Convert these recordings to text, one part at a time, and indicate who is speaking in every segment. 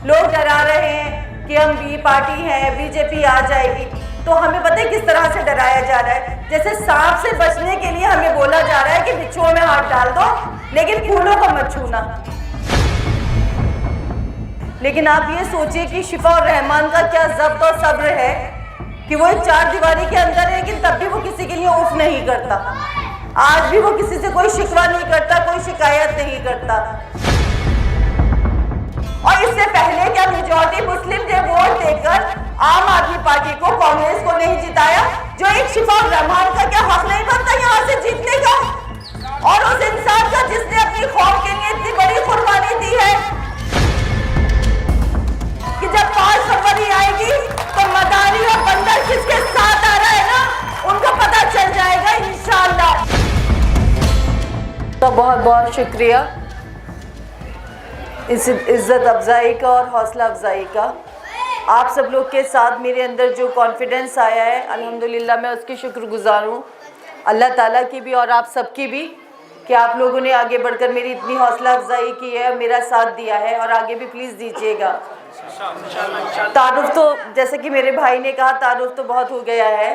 Speaker 1: लोग डरा रहे हैं कि हम बी पार्टी हैं, बीजेपी आ जाएगी। तो हमें पता है किस तरह से डराया जा रहा है। जैसे सांप से बचने के लिए हमें बोला जा रहा है कि बिच्छुओं में हाथ डाल दो, लेकिन फूलों को मत छूना। लेकिन आप ये सोचिए कि शिफा और रहमान का क्या ज़ब्त और सब्र है कि वो एक चार दीवारी के अंदर है, लेकिन तब भी वो किसी के लिए उफ नहीं करता। आज भी वो किसी से कोई शिकवा नहीं करता, कोई शिकायत नहीं करता। और इससे पहले क्या मेजॉरिटी मुस्लिम ने वोट देकर आम आदमी पार्टी को, कांग्रेस को नहीं जिताया? जो एक शिफा और रहमान का क्या हक नहीं बनता यहाँ से जीतने का? और उस इंसान का जिसने अपनी कौम के लिए इतनी बड़ी कुर्बानी दी है कि जब 5 फरवरी आएगी तो मदारी और बंदर किसके साथ आ रहा है ना, उनको पता चल जाएगा इंशाअल्लाह। तो बहुत बहुत शुक्रिया इस इज़्ज़त अफजाई का और हौसला अफजाई का। आप सब लोग के साथ मेरे अंदर जो कॉन्फिडेंस आया है, अल्हम्दुलिल्लाह मैं उसकी शुक्रगुज़ार हूँ अल्लाह ताला की भी और आप सबकी भी, कि आप लोगों ने आगे बढ़कर मेरी इतनी हौसला अफजाई की है, मेरा साथ दिया है और आगे भी प्लीज़ दीजिएगा। तारुफ तो जैसे कि मेरे भाई ने कहा, तारुफ तो बहुत हो गया है।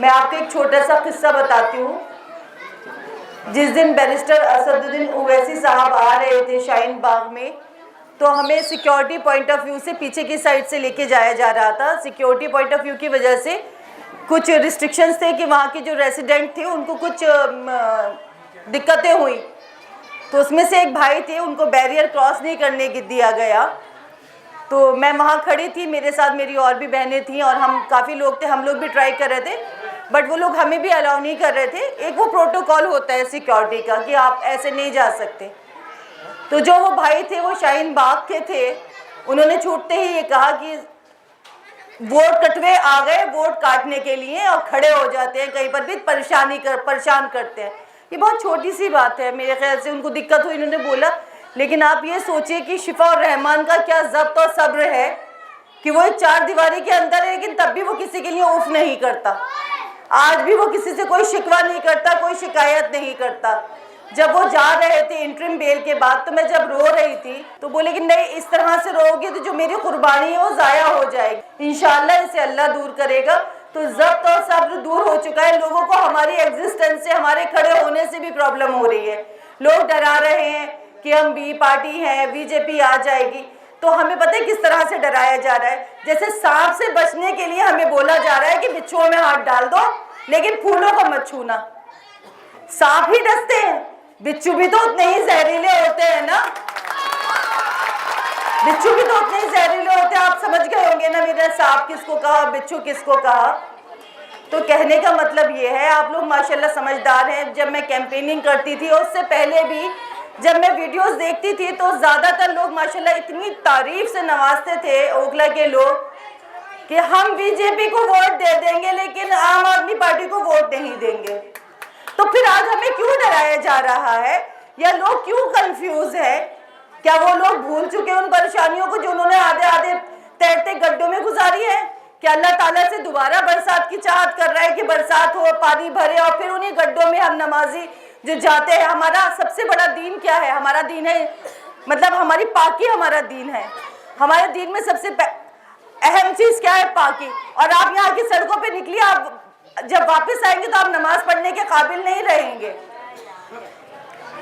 Speaker 1: मैं आपको एक छोटा सा किस्सा बताती हूँ। जिस दिन बैरिस्टर असदुद्दीन ओवैसी साहब आ रहे थे शाहीन बाग में, तो हमें सिक्योरिटी पॉइंट ऑफ व्यू से पीछे की साइड से लेके जाया जा रहा था। सिक्योरिटी पॉइंट ऑफ व्यू की वजह से कुछ रिस्ट्रिक्शंस थे कि वहाँ के जो रेसिडेंट थे उनको कुछ दिक्कतें हुई। तो उसमें से एक भाई थे, उनको बैरियर क्रॉस नहीं करने की दिया गया। तो मैं वहाँ खड़ी थी, मेरे साथ मेरी और भी बहनें थीं और हम काफ़ी लोग थे। हम लोग भी ट्राई कर रहे थे, बट वो लोग हमें भी अलाउ नहीं कर रहे थे। एक वो प्रोटोकॉल होता है सिक्योरिटी का कि आप ऐसे नहीं जा सकते। तो जो वो भाई थे वो शाहीन बाग के थे, उन्होंने छूटते ही ये कहा कि वोट कटवे आ गए वोट काटने के लिए, और खड़े हो जाते हैं कहीं पर भी परेशान करते हैं। ये बहुत छोटी सी बात है, मेरे ख्याल से उनको दिक्कत हुई, इन्होंने बोला। लेकिन आप ये सोचिए कि शिफा और रहमान का क्या ज़ब्त और सब्र है कि वो एक चार दीवारी के अंदर है, लेकिन तब भी वो किसी के लिए उफ नहीं करता। आज भी वो किसी से कोई शिकवा नहीं करता, कोई शिकायत नहीं करता। जब वो जा रहे थे इंटरिम बेल के बाद, तो मैं जब रो रही थी तो बोले कि नहीं, इस तरह से रोगी तो जो मेरी कुर्बानी है वो ज़ाया हो जाएगी। इंशाअल्लाह इसे अल्लाह दूर करेगा। तो ज़ब्त और सब्र दूर हो चुका है। लोगों को हमारी एग्जिस्टेंस से, हमारे खड़े होने से भी प्रॉब्लम हो रही है। लोग डरा रहे हैं कि हम बी पार्टी हैं, बीजेपी आ जाएगी। तो हमें पता है किस तरह से डराया जा रहा है। जैसे सांप से बचने के लिए हमें बोला जा रहा है कि बिच्छुओं में हाथ डाल दो, लेकिन फूलों को मत छूना। सांप ही डसते हैं, बिच्छू भी तो उतने ही जहरीले होते हैं ना। बिच्छू भी तो उतने ही जहरीले होते हैं। आप समझ गए होंगे ना मेरा सांप किसको कहा, बिच्छू किसको कहा। तो कहने का मतलब ये है, आप लोग माशाल्लाह समझदार हैं। जब मैं कैंपेनिंग करती थी और उससे पहले भी जब मैं वीडियोस देखती थी, तो ज़्यादातर लोग माशाल्लाह इतनी तारीफ से नवाजते थे ओखला के लोग कि हम बीजेपी को वोट दे देंगे लेकिन आम आदमी पार्टी को वोट नहीं देंगे। तो फिर आज हमें क्यों डराया जा रहा है, या लोग क्यों कंफ्यूज है? क्या वो लोग भूल चुके उन परेशानियों को जो उन्होंने आधे आधे तैरते गड्ढों में गुजारी है? क्या अल्लाह ताला से दोबारा बरसात की चाहत कर रहा है कि बरसात हो, पानी भरे और फिर उन्हीं गड्ढों में हम नमाजी जो जाते हैं? हमारा सबसे बड़ा दीन क्या है? हमारा दीन है, मतलब हमारी पाकी हमारा दीन है। हमारे दीन में सबसे अहम चीज़ क्या है? पाकी। और आप यहाँ की सड़कों पे निकलिए, आप जब वापस आएंगे तो आप नमाज पढ़ने के काबिल नहीं रहेंगे।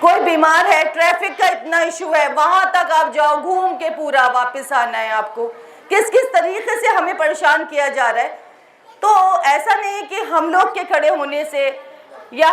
Speaker 1: कोई बीमार है, ट्रैफिक का इतना इशू है, वहां तक आप जाओ, घूम के पूरा वापस आना है आपको। किस किस तरीके से हमें परेशान किया जा रहा है। तो ऐसा नहीं कि हम लोग के खड़े होने से या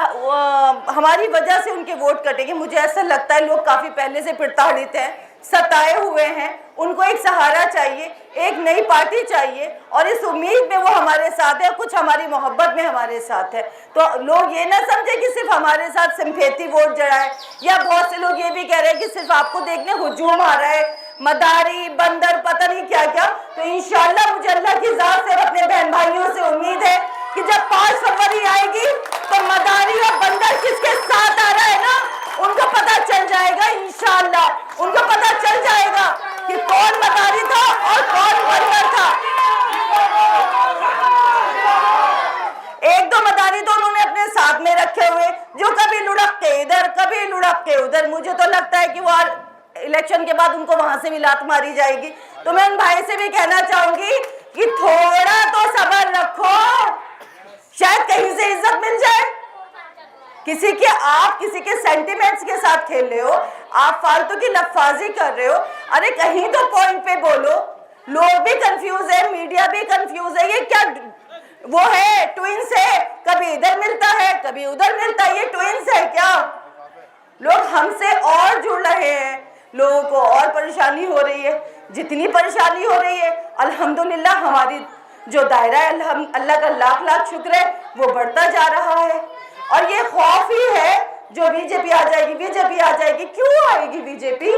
Speaker 1: हमारी वजह से उनके वोट कटेंगे। मुझे ऐसा लगता है लोग काफ़ी पहले से प्रताड़ित हैं, सताए हुए हैं, उनको एक सहारा चाहिए, एक नई पार्टी चाहिए, और इस उम्मीद में वो हमारे साथ है, कुछ हमारी मोहब्बत में हमारे साथ है। तो लोग ये ना समझे कि सिर्फ हमारे साथ सिंपैथी वोट जड़ाए, या बहुत से लोग ये भी कह रहे हैं कि सिर्फ आपको देखने हुजूम आ रहा है, मदारी बंदर पता नहीं क्या क्या। तो इंशाअल्लाह मुझे अल्लाह की ज़ात से और अपने बहन भाइयों से उम्मीद है कि जब 5 फरवरी आएगी तो मदारी और बंदर किसके साथ आ रहा है ना, उनको पता चल जाएगा इंशाअल्लाह। उनको पता चल जाएगा कि कौन मदारी था और कौन बंदर था। एक दो मदारी तो उन्होंने अपने साथ में रखे हुए, जो कभी लुढ़क के इधर, कभी लुढ़क के उधर। मुझे तो लगता है कि वो इलेक्शन के बाद उनको वहां से भी लात मारी जाएगी। तो मैं उन भाई से भी कहना चाहूंगी कि थोड़ा तो सब्र रखो, शायद कहीं से इज्जत मिल जाए। आप किसी के सेंटिमेंट्स के साथ खेल रहे हो, आप फालतू की लफाजी कर रहे हो। अरे कहीं तो पॉइंट पे बोलो। लोग भी कंफ्यूज है, मीडिया भी कंफ्यूज है। ये क्या वो है, ट्विंस है, कभी इधर मिलता है कभी उधर मिलता है, ये ट्विंस है क्या? लोग हमसे और जुड़ रहे हैं, लोगों को और परेशानी हो रही है। जितनी परेशानी हो रही है अल्हम्दुलिल्लाह हमारी जो दायरा है, अल्लाह का लाख लाख शुक्र है, वो बढ़ता जा रहा है। और ये खौफ ही है जो बीजेपी आ जाएगी, बीजेपी आ जाएगी। क्यों आएगी बीजेपी?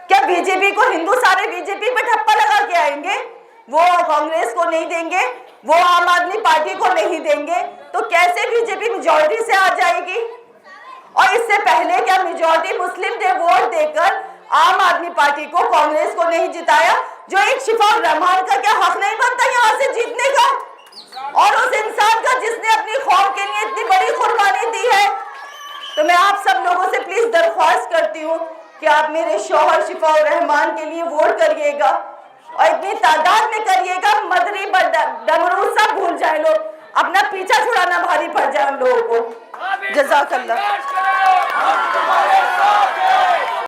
Speaker 1: क्या बीजेपी को हिंदू सारे बीजेपी पे ठप्पा लगा के आएंगे? वो कांग्रेस को नहीं देंगे, वो आम आदमी पार्टी को नहीं देंगे, तो कैसे बीजेपी मेजॉरिटी से आ जाएगी? और इससे पहले क्या मेजॉरिटी मुस्लिम ने वोट देकर आम आदमी पार्टी को, कांग्रेस को नहीं जिताया? जो एक शिफाक रहमान का क्या हक नहीं बनता यहाँ से जीतने का? और उस इंसान का जिसने अपनी कौम के लिए इतनी बड़ी कुर्बानी दी है। तो मैं आप सब लोगों से प्लीज दरख्वास्त करती हूँ कि आप मेरे शौहर शिफाक रहमान के लिए वोट करिएगा, और इतनी तादाद में करिएगा, मदरी डमरू सब भूल जाए लोग, अपना पीछा छुड़ाना भारी पड़ जाए उन लोगों को। जज़ाकल्लाह।